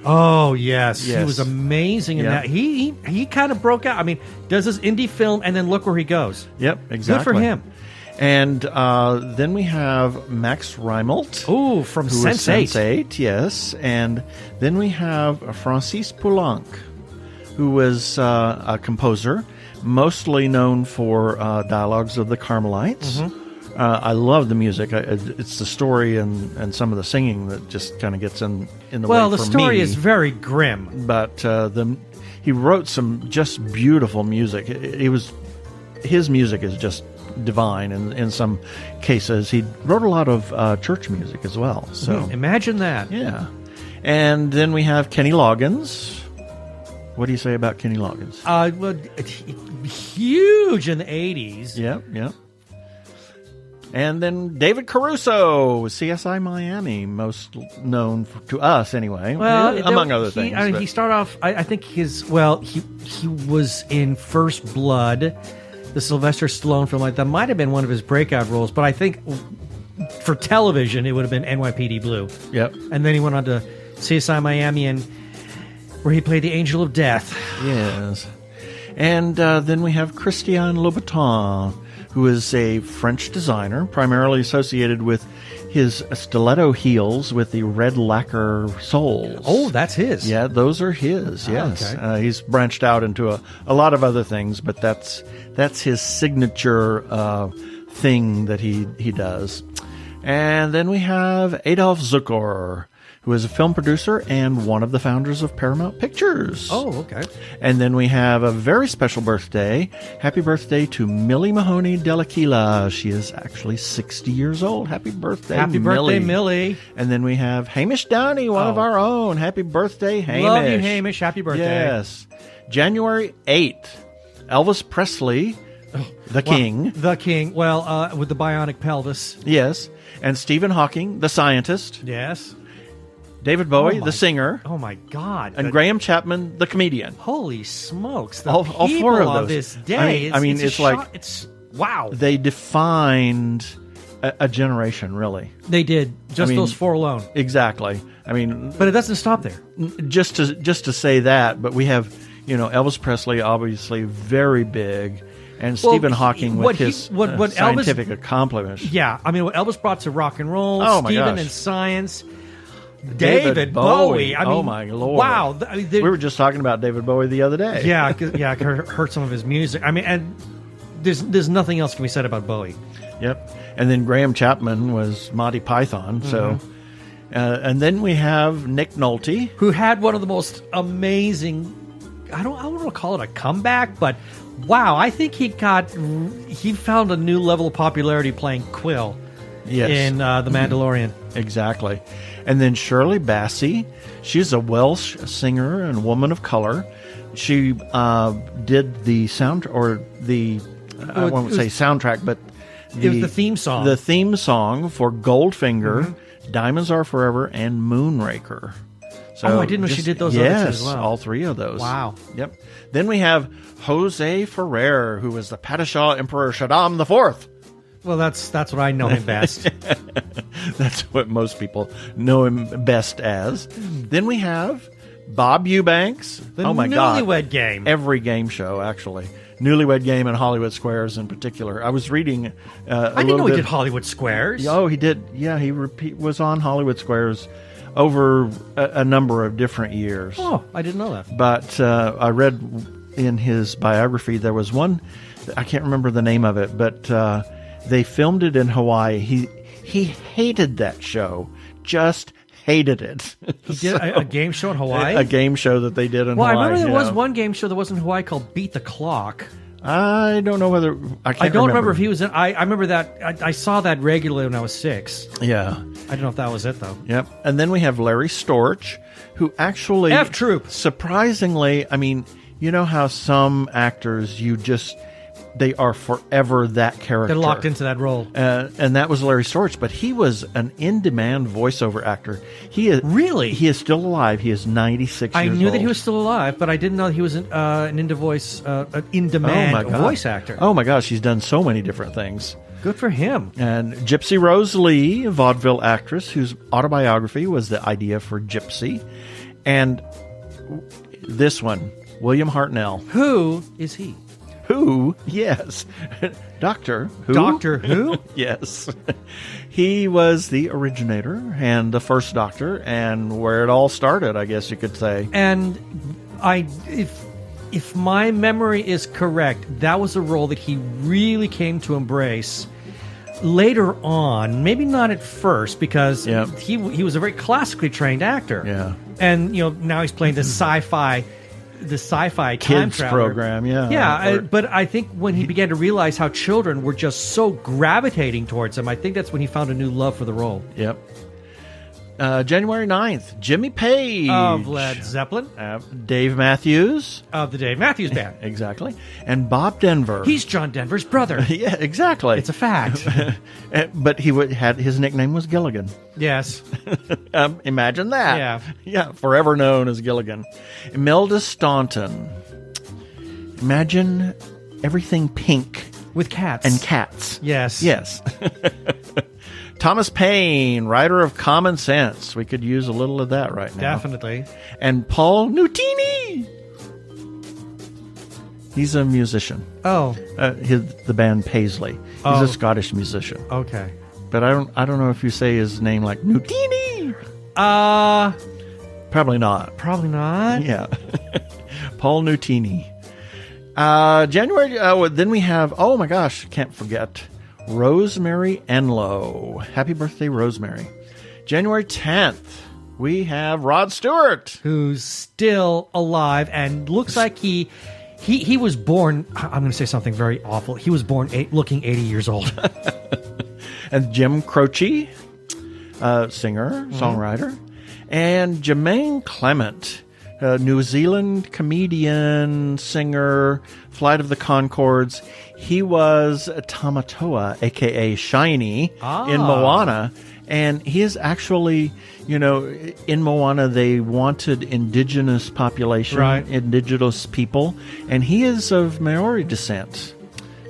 Oh, yes. He Yes. was amazing in Yeah. that. He kind of broke out. I mean, does this indie film, and then look where he goes. Yep, exactly. Good for him. And then we have Max Reimelt. Oh, from who was Sense8. Sense8, yes. And then we have Francis Poulenc, who was a composer, mostly known for Dialogues of the Carmelites. I love the music. It's the story and some of the singing that just kind of gets in the way for me. Well, the story is very grim. But he wrote some just beautiful music. His music is just divine, and in some cases he wrote a lot of church music as well. So imagine that. yeah. And then we have Kenny Loggins. What do you say about Kenny Loggins? Huge in the 80s. Yep. And then David Caruso, CSI Miami, most known to us anyway. Well, among other things. He started off. I think he was in First Blood, the Sylvester Stallone film. That might have been one of his breakout roles. But I think for television, it would have been NYPD Blue. Yep. And then he went on to CSI Miami, where he played the Angel of Death. Yes. And then we have Christian Louboutin, who is a French designer, primarily associated with his stiletto heels with the red lacquer soles. Oh, that's his. Yeah, those are his. Yes, okay. He's branched out into a lot of other things, but that's his signature thing that he does. And then we have Adolf Zukor, who is a film producer and one of the founders of Paramount Pictures. Oh, okay. And then we have a very special birthday. Happy birthday to Millie Mahoney Delaquila. She is actually 60 years old. Happy birthday, Happy birthday, Millie. And then we have Hamish Downey, one of our own. Happy birthday, Hamish. Love you, Hamish. Happy birthday. Yes. January 8th, Elvis Presley, the king. The king. Well, with the bionic pelvis. Yes. And Stephen Hawking, the scientist. Yes. David Bowie, the singer. Oh, my God. And Graham Chapman, the comedian. Holy smokes. The all people four of on those. this day. It's like... It's, wow. They defined a generation, really. They did. Just those four alone. Exactly. I mean... But it doesn't stop there. Just to say that, but we have, Elvis Presley, obviously very big, and Stephen Hawking with his scientific accomplishments. Yeah. I mean, what Elvis brought to rock and roll, Stephen and science... David Bowie. I mean, oh my Lord! Wow, we were just talking about David Bowie the other day. Yeah, I heard some of his music. I mean, and there's nothing else can be said about Bowie. Yep. And then Graham Chapman was Monty Python. So, and then we have Nick Nolte, who had one of the most amazing. I don't want to call it a comeback, but wow, I think he found a new level of popularity playing Quill. Yes. In The Mandalorian. Exactly. And then Shirley Bassey. She's a Welsh singer and woman of color. She did the sound, or the, I won't say soundtrack, but it was the theme song. The theme song for Goldfinger, Diamonds Are Forever, and Moonraker. So I didn't know she did those other two as well. All three of those. Wow. Yep. Then we have Jose Ferrer, who was the Padishah Emperor Shaddam IV. Well, that's what I know him best. That's what most people know him best as. Then we have Bob Eubanks. The Newlywed Game. Every game show, actually. Newlywed Game and Hollywood Squares in particular. I was reading I didn't know he did Hollywood Squares. Oh, he did. Yeah, he was on Hollywood Squares over a number of different years. Oh, I didn't know that. But I read in his biography, there was one, I can't remember the name of it, but they filmed it in Hawaii. He hated that show. Just hated it. He did a game show in Hawaii? A game show that they did in Hawaii. Well, I remember there was one game show that was in Hawaii called Beat the Clock. I don't know whether... I don't remember if he was in... I remember that... I saw that regularly when I was 6. Yeah. I don't know if that was it, though. Yep. And then we have Larry Storch, who actually... F-Troop. Surprisingly, I mean, you know how some actors, they are forever that character. They're locked into that role. And that was Larry Storch, but he was an in-demand voiceover actor. Really? He is still alive. He is 96 years old. I knew that he was still alive, but I didn't know he was an in-demand voice actor. Oh my gosh, he's done so many different things. Good for him. And Gypsy Rose Lee, a vaudeville actress whose autobiography was the idea for Gypsy. And this one, William Hartnell. Who is he? Who? Yes. Doctor Who? Doctor Who? Yes. He was the originator and the first Doctor, and where it all started, I guess you could say. And if my memory is correct, that was a role that he really came to embrace later on. Maybe not at first, because he was a very classically trained actor. Yeah. And now he's playing the sci-fi time kids traveler program, but I think when he began to realize how children were just so gravitating towards him, I think that's when he found a new love for the role. Yep. January 9th, Jimmy Page of Led Zeppelin, Dave Matthews of the Dave Matthews Band, exactly, and Bob Denver. He's John Denver's brother. Yeah, exactly. It's a fact. But had his nickname was Gilligan. Yes. Imagine that. Yeah. Yeah, forever known as Gilligan. Imelda Staunton. Imagine everything pink. With cats. And cats. Yes. Yes. Thomas Paine, writer of Common Sense. We could use a little of that right now. Definitely. And Paul Nutini. He's a musician. Oh. The band Paisley. He's a Scottish musician. Okay. But I don't know if you say his name like Nutini. Probably not. Probably not. Yeah. Paul Nutini. January, then we have, oh my gosh, can't forget, Rosemary Enlow. Happy birthday, Rosemary. January 10th, we have Rod Stewart. Who's still alive and looks like he was born, I'm going to say something very awful. He was born looking 80 years old. And Jim Croce, singer, songwriter. And Jermaine Clement, New Zealand comedian, singer, Flight of the Conchords. He was Tamatoa, a.k.a. Shiny, in Moana. And he is actually, in Moana, they wanted indigenous population, indigenous people. And he is of Maori descent.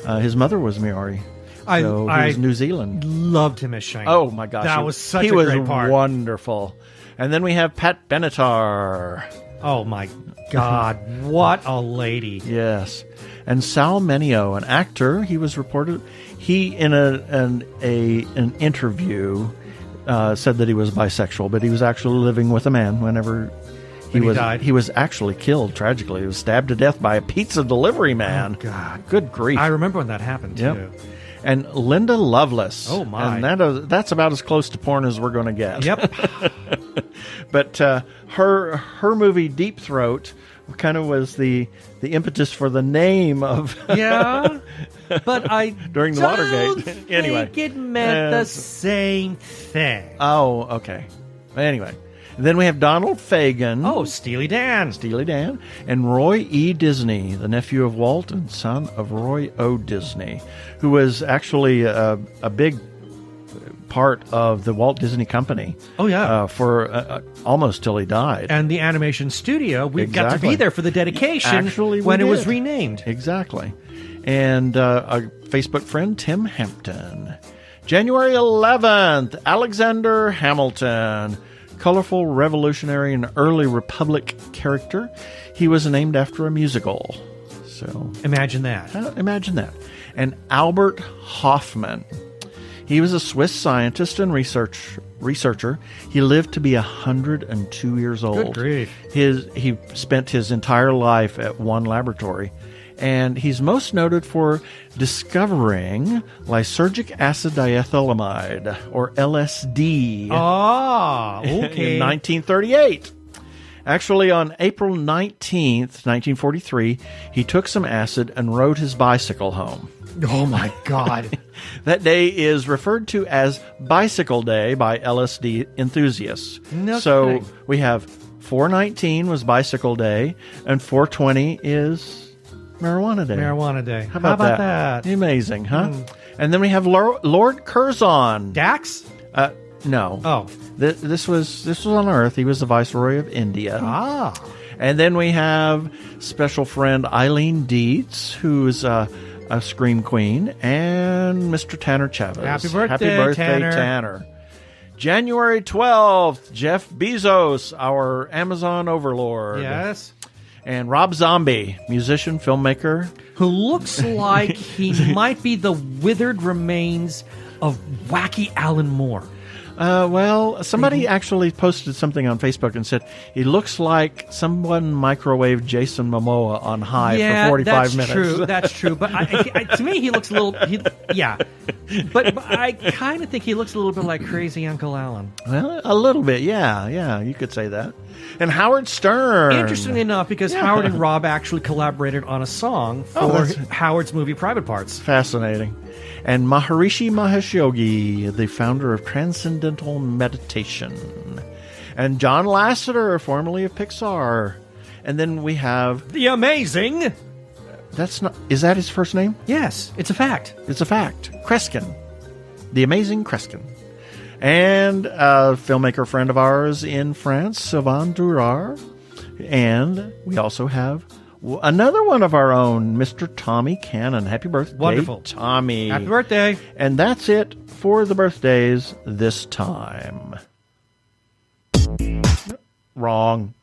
His mother was Maori. So he was New Zealand. Loved him as Shiny. Oh, my gosh. That was such a great part. He was wonderful. And then we have Pat Benatar. Oh, my God. What a lady. Yes. And Sal Menio, an actor, he was reported, in an interview said that he was bisexual, but he was actually living with a man whenever he died. He was actually killed tragically. He was stabbed to death by a pizza delivery man. Oh, God. Good grief. I remember when that happened, too. And Linda Lovelace. Oh, my. And that's about as close to porn as we're going to get. Yep. But her movie Deep Throat kind of was the impetus for the name of but I during the Watergate. Anyway, think it meant the same thing. Oh, okay. Anyway, then we have Donald Fagen. Oh, Steely Dan, and Roy E. Disney, the nephew of Walt and son of Roy O. Disney, who was actually a big part of the Walt Disney Company. Oh, yeah. For almost till he died. And the animation studio, we got to be there for the dedication Actually, when it was renamed. Exactly. And a Facebook friend, Tim Hampton. January 11th, Alexander Hamilton, colorful revolutionary and early Republic character. He was named after a musical. So imagine that. Imagine that. And Albert Hoffman. He was a Swiss scientist and researcher. He lived to be 102 years old. Good grief. He spent his entire life at one laboratory. And he's most noted for discovering lysergic acid diethylamide, or LSD. Ah, okay. In 1938. Actually, on April 19th, 1943, he took some acid and rode his bicycle home. Oh, my God. That day is referred to as Bicycle Day by LSD enthusiasts. No so kidding. We have 4/19 was Bicycle Day, and 4/20 is Marijuana Day. Marijuana Day. How about that? Amazing, huh? And then we have Lord Curzon. Dax? No. Oh. This was on Earth. He was the Viceroy of India. Ah. And then we have special friend Eileen Dietz, who's a Scream Queen, and Mr. Tanner Chavez. Happy birthday, Tanner. January 12th, Jeff Bezos, our Amazon overlord. Yes. And Rob Zombie, musician, filmmaker. Who looks like he might be the withered remains of wacky Alan Moore. Well, somebody actually posted something on Facebook and said he looks like someone microwaved Jason Momoa on high for 45 minutes. That's true. But to me, he looks a little. But I kind of think he looks a little bit like Crazy Uncle Alan. Well, a little bit, yeah, you could say that. And Howard Stern. Interestingly enough, because Howard and Rob actually collaborated on a song for Howard's movie Private Parts. Fascinating. And Maharishi Mahesh Yogi, the founder of Transcendental Meditation. And John Lasseter, formerly of Pixar. And then we have... The Amazing... Is that his first name? Yes, it's a fact. It's a fact. Kreskin. The Amazing Kreskin. And a filmmaker friend of ours in France, Sylvain Durard. And we also have... another one of our own, Mr. Tommy Cannon. Happy birthday, wonderful Tommy. Happy birthday. And that's it for the birthdays this time. Wrong.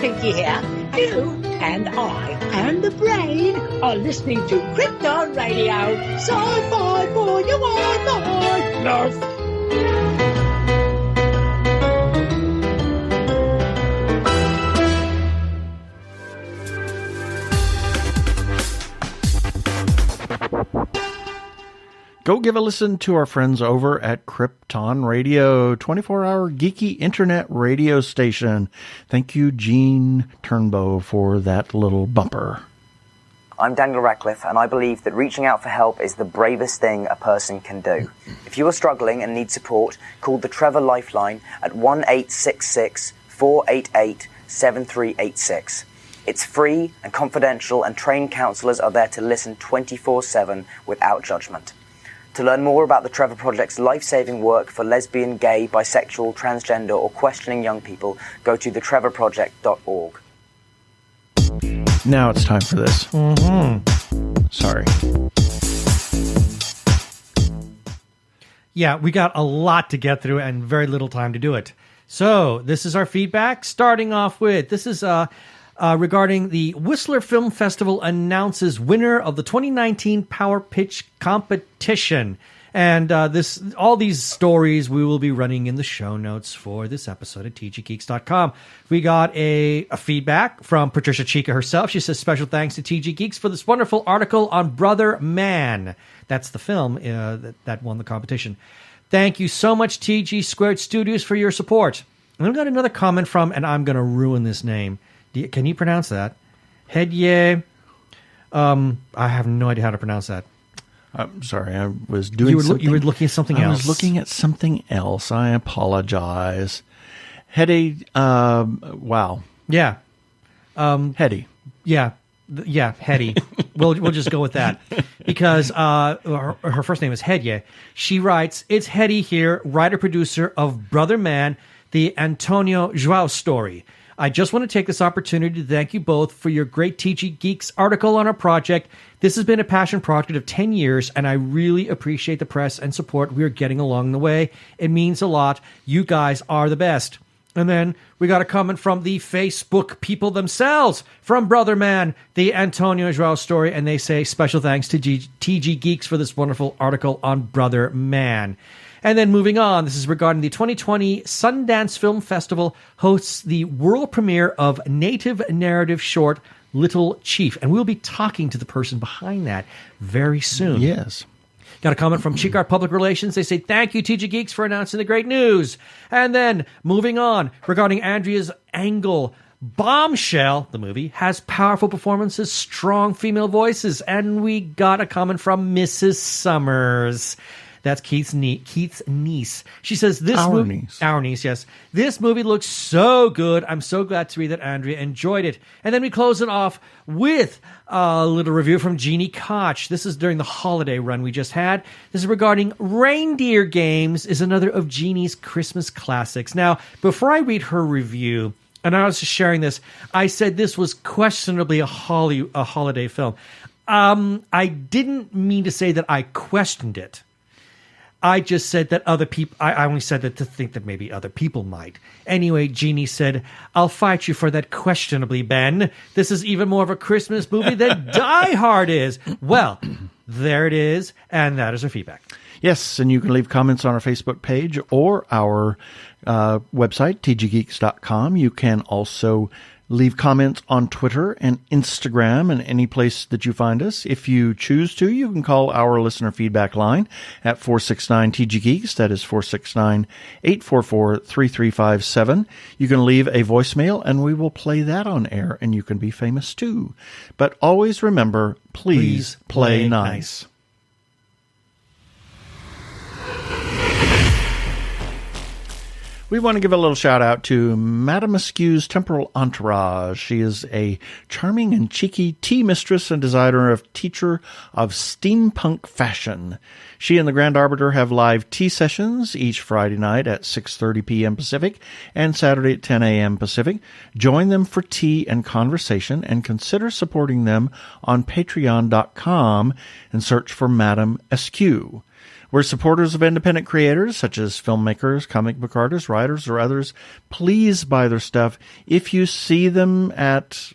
Pinky here. You and I and the brain are listening to Krypton Radio. Sci-fi for your Wi-Fi. Love. Go give a listen to our friends over at Krypton Radio, 24-hour geeky internet radio station. Thank you, Gene Turnbow, for that little bumper. I'm Daniel Radcliffe, and I believe that reaching out for help is the bravest thing a person can do. If you are struggling and need support, call the Trevor Lifeline at 1-866-488-7386. It's free and confidential, and trained counsellors are there to listen 24/7 without judgment. To learn more about the Trevor Project's life-saving work for lesbian, gay, bisexual, transgender, or questioning young people, go to thetrevorproject.org. Now it's time for this. Sorry. Yeah, we got a lot to get through and very little time to do it. So this is our feedback. Starting off with, this is regarding the Whistler Film Festival announces winner of the 2019 Power Pitch competition. And all these stories we will be running in the show notes for this episode at tggeeks.com. We got a feedback from Patricia Chica herself. She says, special thanks to TG Geeks for this wonderful article on Brother Man. That's the film that won the competition. Thank you so much, TG Squared Studios, for your support. And I've got another comment from, and I'm going to ruin this name. Can you pronounce that? Hedye. I have no idea how to pronounce that. I'm sorry. I was doing something. You were looking at something else. I was looking at something else. I apologize. Hetty. Wow. Yeah. Hetty. Yeah. Yeah. Hetty. we'll just go with that because her first name is Hedye. She writes, "It's Hetty here, writer producer of Brother Man, the Antonio Joao story. I just want to take this opportunity to thank you both for your great TG Geeks article on our project. This has been a passion project of 10 years, and I really appreciate the press and support we are getting along the way. It means a lot. You guys are the best." And then we got a comment from the Facebook people themselves, from Brother Man, the Antonio Joao story, and they say, special thanks to TG Geeks for this wonderful article on Brother Man. And then moving on, this is regarding the 2020 Sundance Film Festival hosts the world premiere of native narrative short Little Chief. And we'll be talking to the person behind that very soon. Yes. Got a comment from Chicart Public Relations. They say, thank you, TG Geeks, for announcing the great news. And then moving on, regarding Andrea's Angle, Bombshell, the movie, has powerful performances, strong female voices. And we got a comment from Mrs. Summers. That's Keith's niece. She says, Our niece, yes. This movie looks so good. I'm so glad to read that Andrea enjoyed it. And then we close it off with a little review from Jeannie Koch. This is during the holiday run we just had. This is regarding Reindeer Games, is another of Jeannie's Christmas classics. Now, before I read her review, and I was just sharing this, I said this was questionably a holiday film. I didn't mean to say that I questioned it. I just said that other people, I only said that to think that maybe other people might. Anyway, Jeannie said, I'll fight you for that questionably, Ben. This is even more of a Christmas movie than Die Hard is. Well, there it is, and that is our feedback. Yes, and you can leave comments on our Facebook page or our website, tggeeks.com. You can also leave comments on Twitter and Instagram and any place that you find us. If you choose to, you can call our listener feedback line at 469-TG-GEEKS. That is 469-844-3357. You can leave a voicemail, and we will play that on air, and you can be famous too. But always remember, please play nice. We want to give a little shout out to Madame Askew's temporal entourage. She is a charming and cheeky tea mistress and designer of teacher of steampunk fashion. She and the Grand Arbiter have live tea sessions each Friday night at 6:30 p.m. Pacific and Saturday at 10 a.m. Pacific. Join them for tea and conversation, and consider supporting them on patreon.com and search for Madame Askew. We're supporters of independent creators such as filmmakers, comic book artists, writers, or others. Please buy their stuff. If you see them at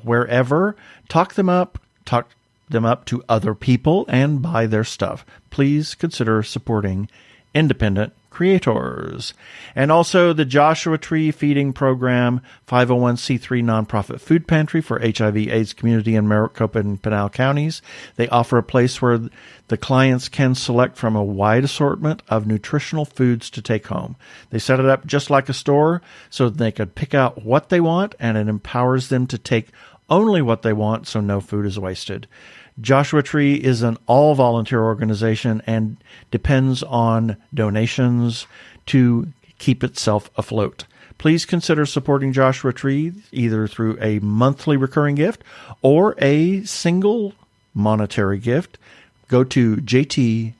wherever, talk them up to other people and buy their stuff. Please consider supporting independent creators. And also the Joshua Tree Feeding Program, 501c3 nonprofit food pantry for HIV/AIDS community in Maricopa and Pinal counties. They offer a place where the clients can select from a wide assortment of nutritional foods to take home. They set it up just like a store so they could pick out what they want, and it empowers them to take only what they want so no food is wasted. Joshua Tree is an all-volunteer organization and depends on donations to keep itself afloat. Please consider supporting Joshua Tree either through a monthly recurring gift or a single monetary gift. Go to jtfp.org.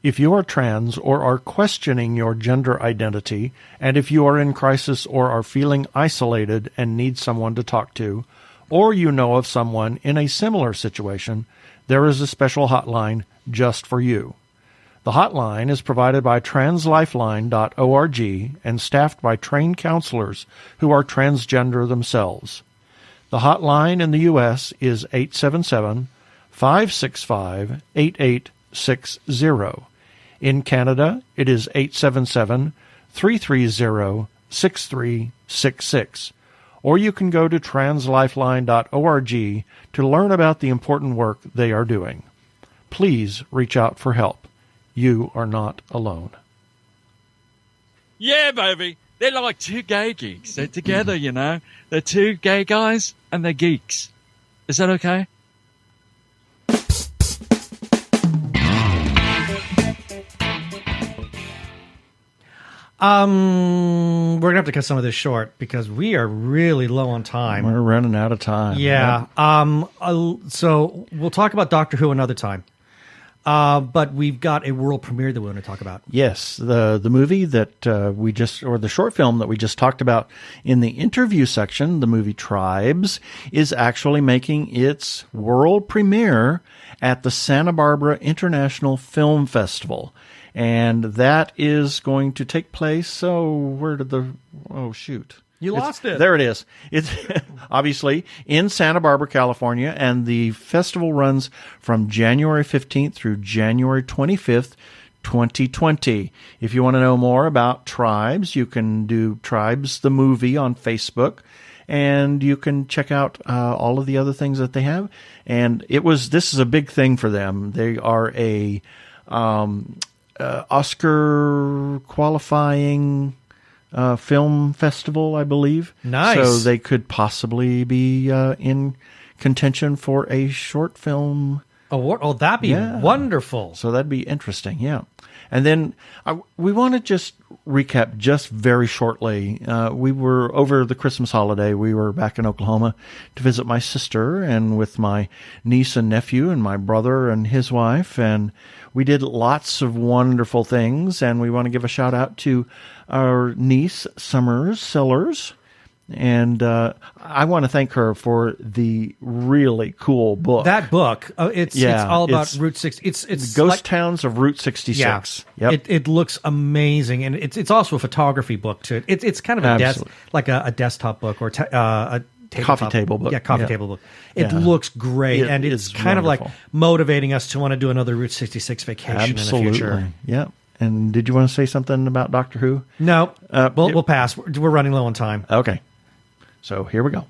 If you are trans or are questioning your gender identity, and if you are in crisis or are feeling isolated and need someone to talk to, or you know of someone in a similar situation, there is a special hotline just for you. The hotline is provided by translifeline.org and staffed by trained counselors who are transgender themselves. The hotline in the U.S. is 877-565-8860. In Canada, it is 877-330-6366. Or you can go to translifeline.org to learn about the important work they are doing. Please reach out for help. You are not alone. Yeah, baby. They're like two gay geeks. They're together, you know. They're two gay guys and they're geeks. Is that okay? We're gonna have to cut some of this short because we are really low on time. We're running out of time. Yeah. So we'll talk about Doctor Who another time. But we've got a world premiere that we want to talk about. Yes, the movie that the short film that we just talked about in the interview section, the movie Tribes, is actually making its world premiere at the Santa Barbara International Film Festival. And that is going to take place. You lost it. There it is. It's obviously in Santa Barbara, California, and the festival runs from January 15th through January 25th, 2020. If you want to know more about Tribes, you can do Tribes the movie on Facebook, and you can check out all of the other things that they have. And this is a big thing for them. They are a Oscar qualifying film festival, I believe. Nice. So they could possibly be in contention for a short film award. Oh, that'd be wonderful. So that'd be interesting, yeah. And then we want to just recap just very shortly. We were over the Christmas holiday. We were back in Oklahoma to visit my sister and with my niece and nephew and my brother and his wife. And we did lots of wonderful things. And we want to give a shout out to our niece, Summers Sellers. And I want to thank her for the really cool book. That book, it's all about Route 60. It's Ghost Towns of Route 66. Yeah, yep. It looks amazing, and it's also a photography book too. It's kind of a desktop book or a coffee table book. Yeah, table book. It looks great, and it's kind of like motivating us to want to do another Route 66 vacation in the future. Yeah. And did you want to say something about Doctor Who? No. We'll pass. We're running low on time. Okay. So here we go.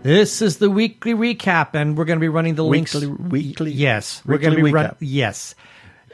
This is the weekly recap, and we're going to be running the links. Weekly. Yes, we're going to be running. Yes,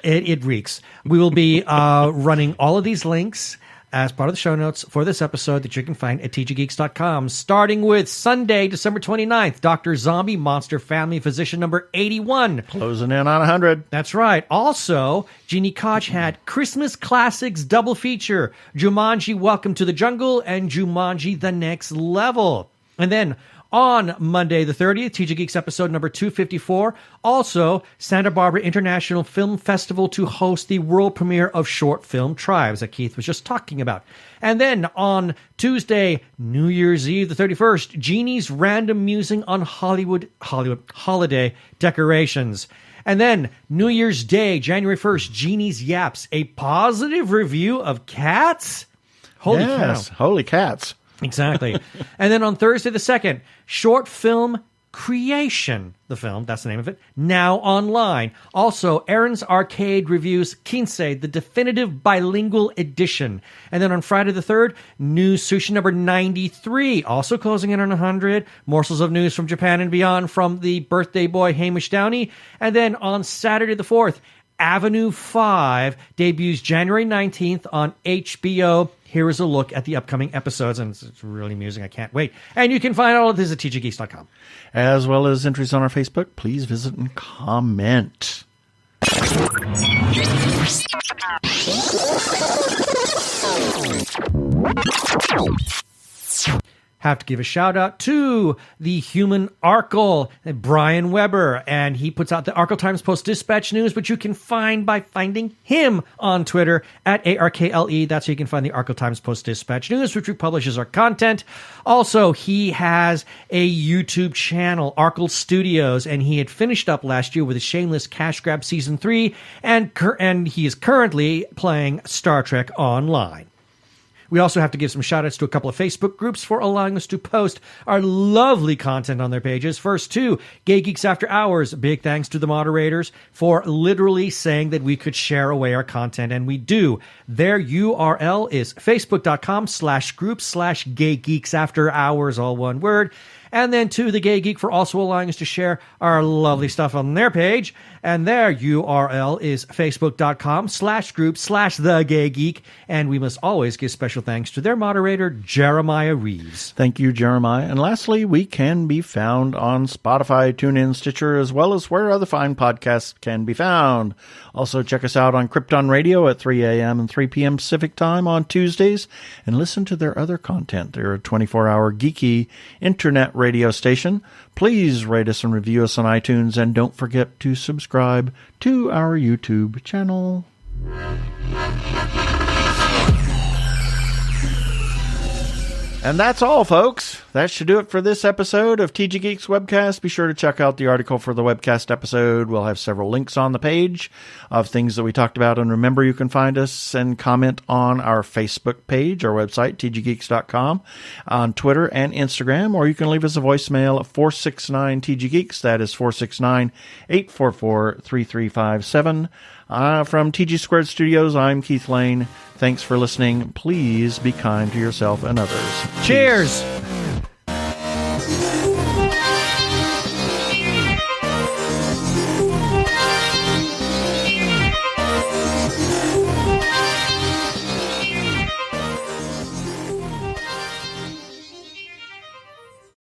it reeks. We will be running all of these links as part of the show notes for this episode that you can find at tggeeks.com, starting with Sunday, December 29th, Dr. Zombie Monster Family Physician number 81. Closing in on 100. That's right. Also, Jeannie Koch had Christmas Classics double feature, Jumanji Welcome to the Jungle and Jumanji The Next Level. And then On Monday the 30th, TG Geeks episode number 254. Also, Santa Barbara International Film Festival to host the world premiere of short film Tribes that Keith was just talking about. And then on Tuesday, New Year's Eve the 31st, Jeannie's Random Musing on Hollywood holiday decorations. And then New Year's Day, January 1st, Jeannie's Yaps, a positive review of Cats? Holy cow. Holy cats. Exactly. And then on Thursday the 2nd, short film Creation, the film, that's the name of it, now online. Also, Aaron's Arcade reviews Quince, the definitive bilingual edition. And then on Friday the 3rd, News Sushi number 93, also closing in on 100. Morsels of news from Japan and beyond from the birthday boy Hamish Downey. And then on Saturday the 4th, Avenue 5 debuts January 19th on HBO. Here is a look at the upcoming episodes, and it's really amusing. I can't wait. And you can find all of this at tggeeks.com. As well as entries on our Facebook. Please visit and comment. Have to give a shout out to the human Arkle, Brian Weber, and he puts out the Arkle Times Post Dispatch News, which you can find by finding him on Twitter at ARKLE. That's how you can find the Arkle Times Post Dispatch News, which republishes our content. Also, he has a YouTube channel, Arkle Studios, and he had finished up last year with a Shameless Cash Grab Season 3, and he is currently playing Star Trek Online. We also have to give some shout-outs to a couple of Facebook groups for allowing us to post our lovely content on their pages. First, Two Gay Geeks After Hours. Big thanks to the moderators for literally saying that we could share away our content, and we do. Their URL is facebook.com/group/Gay Geeks After Hours, all one word. And then to the Gay Geek for also allowing us to share our lovely stuff on their page. And their URL is facebook.com/group/The Gay Geek. And we must always give special thanks to their moderator, Jeremiah Reeves. Thank you, Jeremiah. And lastly, we can be found on Spotify, TuneIn, Stitcher, as well as where other fine podcasts can be found. Also, check us out on Krypton Radio at 3 a.m. and 3 p.m. Pacific Time on Tuesdays, and listen to their other content. They're a 24-hour geeky internet radio station. Please rate us and review us on iTunes, and don't forget to subscribe to our YouTube channel. And that's all, folks. That should do it for this episode of TG Geeks Webcast. Be sure to check out the article for the Webcast episode. We'll have several links on the page of things that we talked about. And remember, you can find us and comment on our Facebook page, our website, tggeeks.com, on Twitter and Instagram, or you can leave us a voicemail at 469-TG-GEEKS. That is 469-844-3357. From TG Squared Studios, I'm Keith Lane. Thanks for listening. Please be kind to yourself and others. Cheers!